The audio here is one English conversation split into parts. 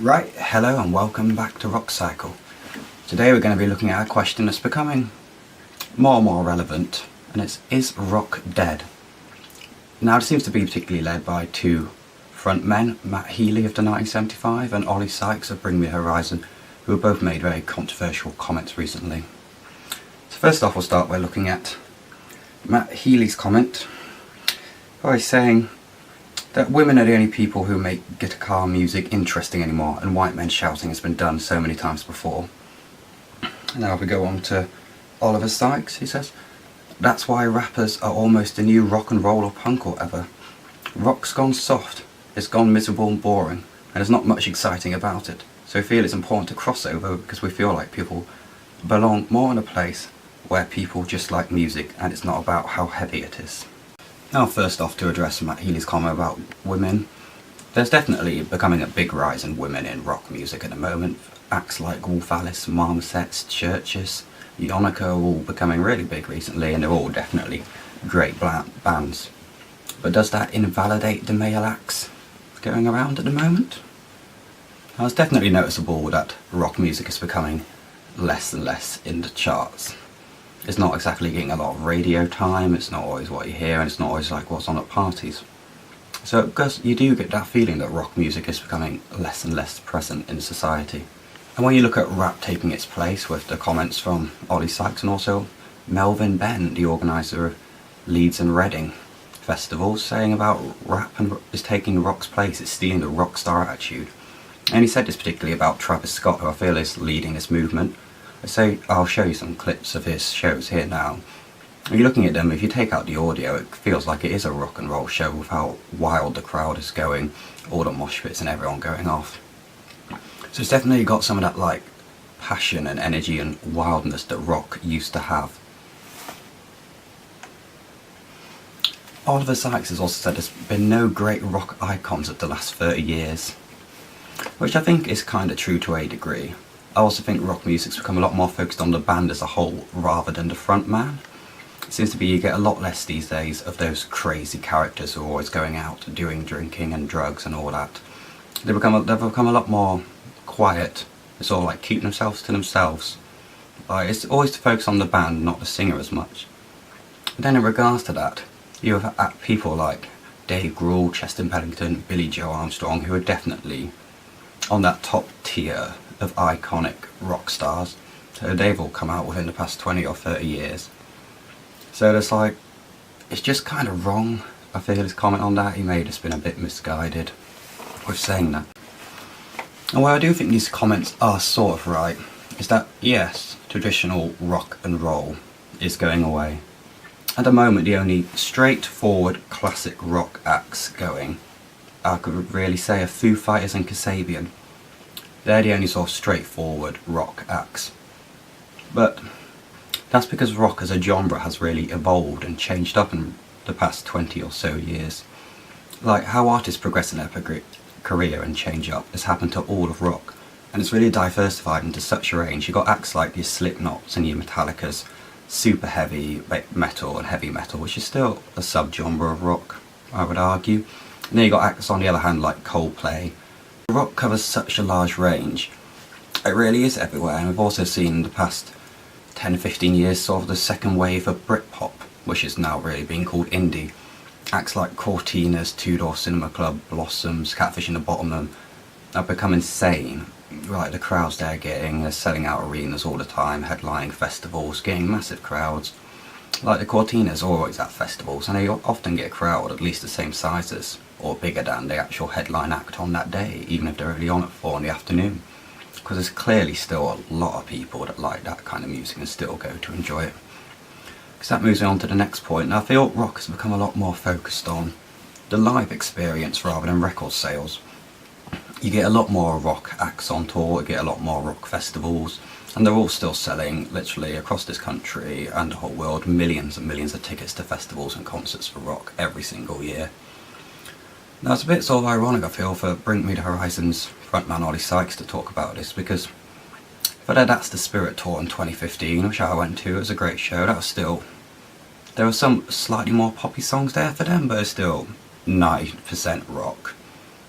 Right, hello and welcome back to Rock Cycle. Today we're going to be looking at a question that's becoming more and more relevant, and it's, is rock dead? Now it seems to be particularly led by two frontmen, Matt Healy of the 1975 and Oliver Sykes of Bring Me the Horizon, who have both made very controversial comments recently. So first off we'll start by looking at Matt Healy's comment, where he's saying that women are the only people who make guitar music interesting anymore, and white men shouting has been done so many times before. Now we go on to Oliver Sykes. He says, that's why rappers are almost the new rock and roll or punk or whatever. Rock's gone soft, it's gone miserable and boring, and there's not much exciting about it. So we feel it's important to cross over because we feel like people belong more in a place where people just like music and it's not about how heavy it is. Now first off, to address Matt Healy's comment about women, there's definitely becoming a big rise in women in rock music at the moment. Acts like Wolf Alice, Marmosets, Churches, Yonica are all becoming really big recently, and they're all definitely great bands. But does that invalidate the male acts going around at the moment? Now it's definitely noticeable that rock music is becoming less and less in the charts. It's not exactly getting a lot of radio time, it's not always what you hear, and it's not always like what's on at parties. So you do get that feeling that rock music is becoming less and less present in society. And when you look at rap taking its place, with the comments from Ollie Sykes and also Melvin Benn, the organiser of Leeds and Reading festivals, saying about rap and is taking rock's place, it's stealing the rock star attitude. And he said this particularly about Travis Scott, who I feel is leading this movement. So I'll show you some clips of his shows here now. When you're looking at them, if you take out the audio, it feels like it is a rock and roll show with how wild the crowd is going, all the mosh pits and everyone going off. So it's definitely got some of that like passion and energy and wildness that rock used to have. Oliver Sykes has also said there's been no great rock icons of the last 30 years, which I think is kind of true to a degree. I also think rock music's become a lot more focused on the band as a whole rather than the front man. It seems to be you get a lot less these days of those crazy characters who are always going out doing drinking and drugs and all that. They've become a lot more quiet. It's all like keeping themselves to themselves. It's always to focus on the band, not the singer as much. But then in regards to that, you have people like Dave Grohl, Chester Bennington, Billy Joe Armstrong, who are definitely on that top tier of iconic rock stars. So they've all come out within the past 20 or 30 years. So it's like, it's just kind of wrong. I feel his comment on that, he may have just been a bit misguided with saying that. And where I do think these comments are sort of right, is that yes, traditional rock and roll is going away. At the moment the only straightforward classic rock acts going, I could really say, are Foo Fighters and Kasabian. They're the only sort of straightforward rock acts. But that's because rock as a genre has really evolved and changed up in the past 20 or so years. Like how artists progress in their career and change up has happened to all of rock, and it's really diversified into such a range. You've got acts like your Slipknots and your Metallicas, super heavy metal and heavy metal, which is still a sub-genre of rock, I would argue. And then you've got acts on the other hand like Coldplay. Rock covers such a large range, it really is everywhere, and we've also seen in the past 10-15 years sort of the second wave of Britpop, which is now really being called indie. Acts like Cortinas, Two Door Cinema Club, Blossoms, Catfish in the Bottom have become insane. Right, the crowds they're selling out arenas all the time, headlining festivals, getting massive crowds. Like the Cortinas are always at festivals, and they often get a crowd at least the same sizes or bigger than the actual headline act on that day, even if they're only on at 4 in the afternoon. Because there's clearly still a lot of people that like that kind of music and still go to enjoy it. Because that moves me on to the next point, and I feel rock has become a lot more focused on the live experience rather than record sales. You get a lot more rock acts on tour, you get a lot more rock festivals, and they're all still selling, literally across this country and the whole world, millions and millions of tickets to festivals and concerts for rock every single year. Now it's a bit sort of ironic, I feel, for Bring Me the Horizon's frontman Ollie Sykes to talk about this, because for their That's the Spirit tour in 2015, which I went to, it was a great show. That was still, there were some slightly more poppy songs there for them, but it's still 90% rock,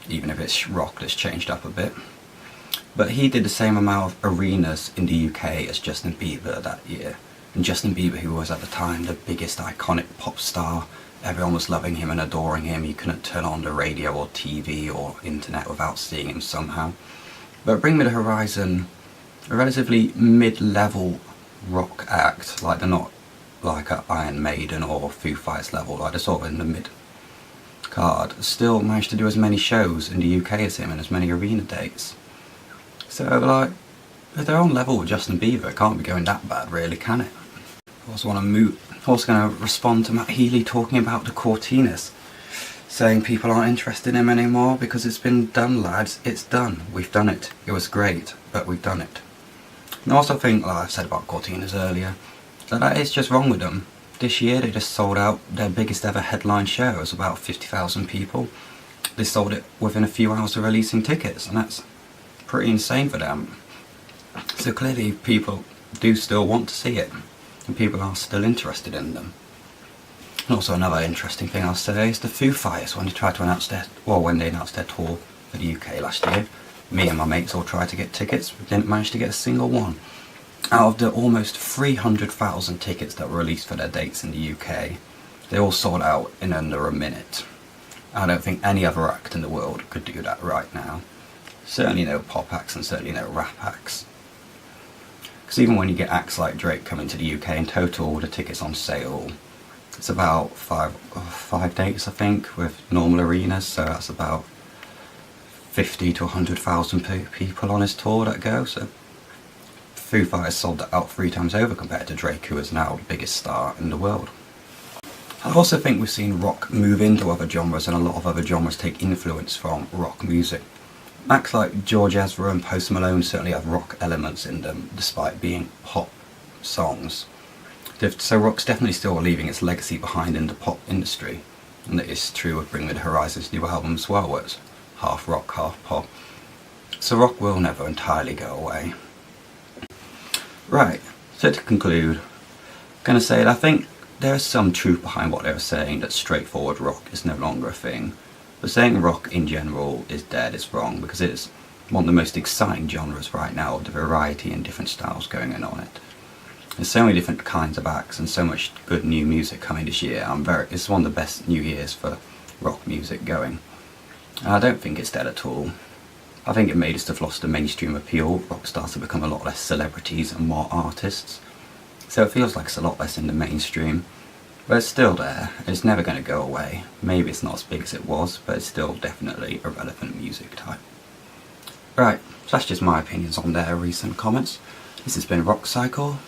even if it's rock that's changed up a bit. But he did the same amount of arenas in the UK as Justin Bieber that year. And Justin Bieber, who was at the time the biggest iconic pop star, everyone was loving him and adoring him. You couldn't turn on the radio or TV or internet without seeing him somehow. But Bring Me the Horizon, a relatively mid-level rock act, like they're not like a Iron Maiden or Foo Fighters level, like they're sort of in the mid card, still managed to do as many shows in the UK as him and as many arena dates. So like, if they're on level with Justin Bieber, it can't be going that bad really, can it? I also going to respond to Matt Healy talking about the Cortinas, saying people aren't interested in him anymore because it's been done, lads, it's done, we've done it, it was great, but we've done it. And I also think, like I've said about Cortinas earlier, that is just wrong with them. This year they just sold out their biggest ever headline show. It was about 50,000 people. They sold it within a few hours of releasing tickets, and that's pretty insane for them. So clearly people do still want to see it, and people are still interested in them. And also another interesting thing I'll say is the Foo Fighters, when they announced their tour for the UK last year, me and my mates all tried to get tickets, we didn't manage to get a single one. Out of the almost 300,000 tickets that were released for their dates in the UK, they all sold out in under a minute. I don't think any other act in the world could do that right now. Certainly no pop acts and certainly no rap acts. Because even when you get acts like Drake coming to the UK, in total the tickets on sale, it's about five dates I think, with normal arenas, so that's about 50 to 100,000 people on his tour that go, so Foo Fighters sold that out 3 times over compared to Drake, who is now the biggest star in the world. I also think we've seen rock move into other genres, and a lot of other genres take influence from rock music. Acts like George Ezra and Post Malone certainly have rock elements in them, despite being pop songs. So rock's definitely still leaving its legacy behind in the pop industry, and that is true with Bring Me the Horizon's new album as well, where it's half rock, half pop. So rock will never entirely go away. Right, so to conclude, I'm going to say that I think there is some truth behind what they were saying, that straightforward rock is no longer a thing. But saying rock in general is dead is wrong, because it is one of the most exciting genres right now, with the variety and different styles going on it. There's so many different kinds of acts and so much good new music coming this year. It's one of the best new years for rock music going. And I don't think it's dead at all. I think it may just have lost the mainstream appeal. Rock stars have become a lot less celebrities and more artists. So it feels like it's a lot less in the mainstream. But it's still there. It's never going to go away. Maybe it's not as big as it was, but it's still definitely a relevant music type. Right, so that's just my opinions on their recent comments. This has been Rock Cycle.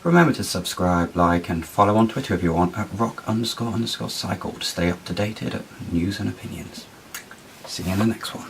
Remember to subscribe, like and follow on Twitter if you want at rock__cycle to stay up to date at news and opinions. See you in the next one.